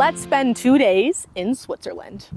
let's spend 2 days in Switzerland.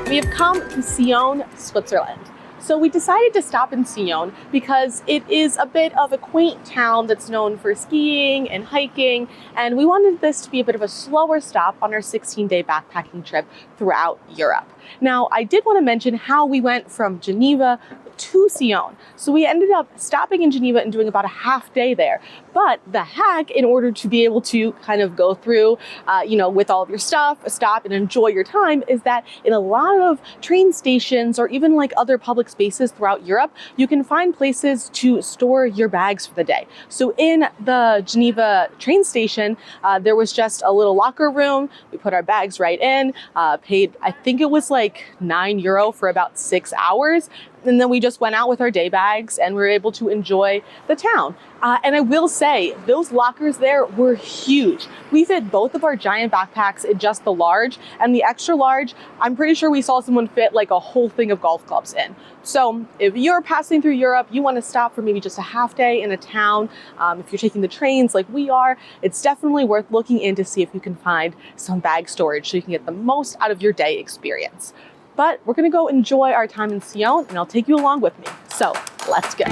We have come to Sion, Switzerland. So we decided to stop in Sion because it is a bit of a quaint town that's known for skiing and hiking, and we wanted this to be a bit of a slower stop on our 16-day backpacking trip throughout Europe. Now, I did want to mention how we went from Geneva to Sion. So we ended up stopping in Geneva and doing about a half day there. But the hack, in order to be able to kind of go through, with all of your stuff, stop and enjoy your time, is that in a lot of train stations or even like other public spaces throughout Europe, you can find places to store your bags for the day. So in the Geneva train station, there was just a little locker room. We put our bags right in, paid, I think it was like €9 for about 6 hours. And then we just went out with our day bags and we were able to enjoy the town. And I will say, those lockers there were huge. We fit both of our giant backpacks in just the large, and the extra large, I'm pretty sure we saw someone fit like a whole thing of golf clubs in. So if you're passing through Europe, you want to stop for maybe just a half day in a town, if you're taking the trains like we are, it's definitely worth looking in to see if you can find some bag storage so you can get the most out of your day experience. But we're gonna go enjoy our time in Sion, and I'll take you along with me. So let's go.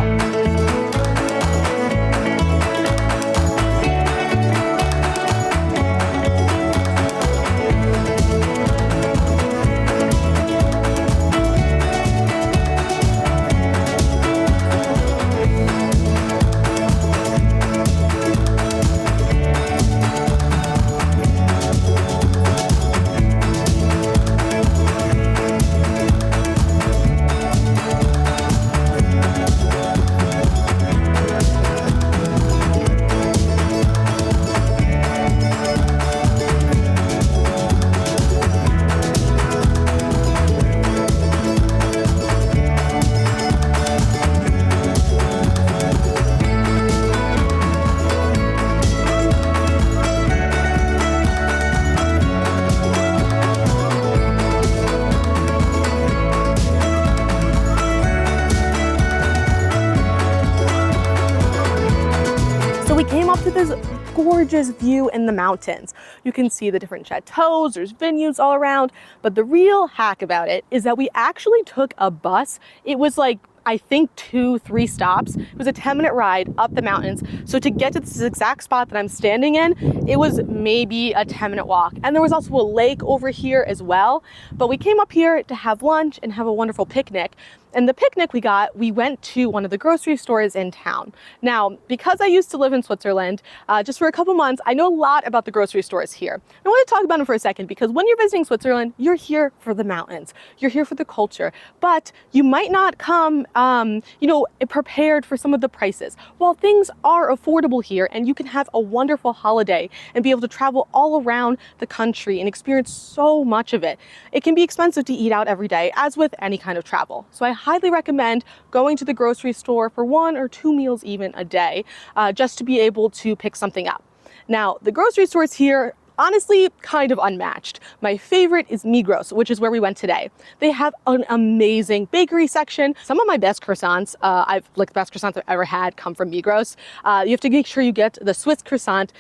We came up to this gorgeous view in the mountains. You can see the different chateaus, there's vineyards all around, but the real hack about it is that we actually took a bus. It was like, I think 2-3 stops. It was a 10-minute ride up the mountains. So to get to this exact spot that I'm standing in, it was maybe a 10-minute walk. And there was also a lake over here as well. But we came up here to have lunch and have a wonderful picnic. And the picnic we went to one of the grocery stores in town. Now, because I used to live in Switzerland, just for a couple months, I know a lot about the grocery stores here. I want to talk about them for a second because when you're visiting Switzerland, you're here for the mountains. You're here for the culture, but you might not come, prepared for some of the prices. While things are affordable here and you can have a wonderful holiday and be able to travel all around the country and experience so much of it, it can be expensive to eat out every day, as with any kind of travel. So I highly recommend going to the grocery store for 1 or 2 meals even a day, just to be able to pick something up. Now, the grocery stores here, honestly, kind of unmatched. My favorite is Migros, which is where we went today. They have an amazing bakery section. Some of my best croissants, the best croissants I've ever had come from Migros. You have to make sure you get the Swiss croissant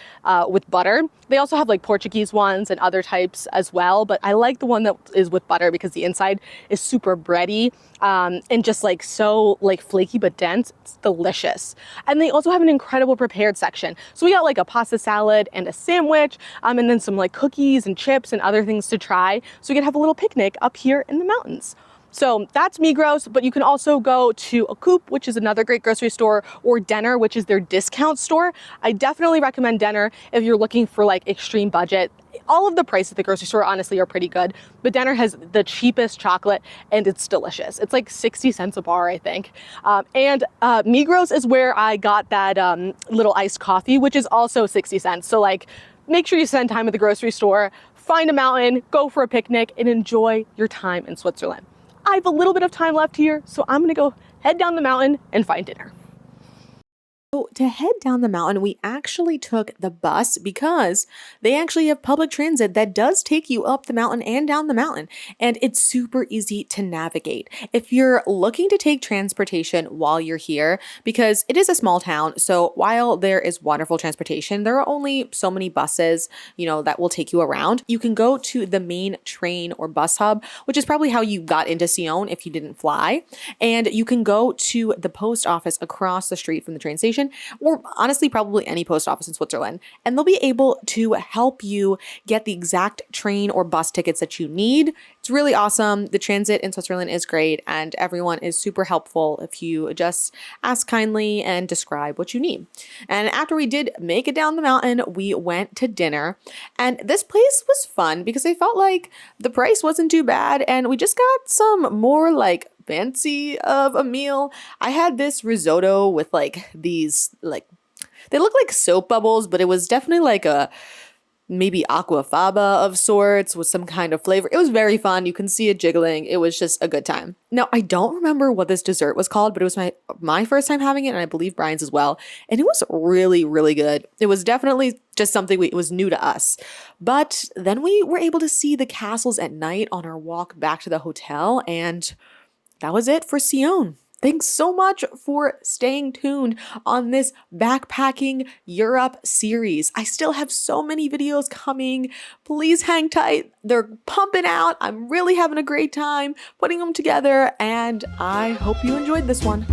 with butter. They also have like Portuguese ones and other types as well, but I like the one that is with butter because the inside is super bready and just like so like flaky but dense. It's delicious. And they also have an incredible prepared section. So we got like a pasta salad and a sandwich, and then some like cookies and chips and other things to try. So we could have a little picnic up here in the mountains. So that's Migros, but you can also go to a Coop, which is another great grocery store, or Denner, which is their discount store. I definitely recommend Denner if you're looking for like extreme budget. All of the prices at the grocery store honestly are pretty good, but Denner has the cheapest chocolate and it's delicious. It's like 60 cents a bar, I think. And Migros is where I got that little iced coffee, which is also 60 cents. So like, make sure you spend time at the grocery store, find a mountain, go for a picnic, and enjoy your time in Switzerland. I have a little bit of time left here, so I'm gonna go head down the mountain and find dinner. So to head down the mountain, we actually took the bus because they actually have public transit that does take you up the mountain and down the mountain, and it's super easy to navigate. If you're looking to take transportation while you're here, because it is a small town, so while there is wonderful transportation, there are only so many buses, that will take you around. You can go to the main train or bus hub, which is probably how you got into Sion if you didn't fly, and you can go to the post office across the street from the train station, or honestly, probably any post office in Switzerland, and they'll be able to help you get the exact train or bus tickets that you need. It's really awesome. The transit in Switzerland is great, and everyone is super helpful if you just ask kindly and describe what you need. And after we did make it down the mountain, we went to dinner, and this place was fun because I felt like the price wasn't too bad, and we just got some more like fancy of a meal. I had this risotto with like these they look like soap bubbles, but it was definitely like a maybe aquafaba of sorts with some kind of flavor. It was very fun. You can see it jiggling. It was just a good time. Now, I don't remember what this dessert was called, but it was my first time having it, and I believe Brian's as well. And it was really, really good. It was definitely just something it was new to us. But then we were able to see the castles at night on our walk back to the hotel, and that was it for Sion. Thanks so much for staying tuned on this backpacking Europe series. I still have so many videos coming. Please hang tight. They're pumping out. I'm really having a great time putting them together, and I hope you enjoyed this one.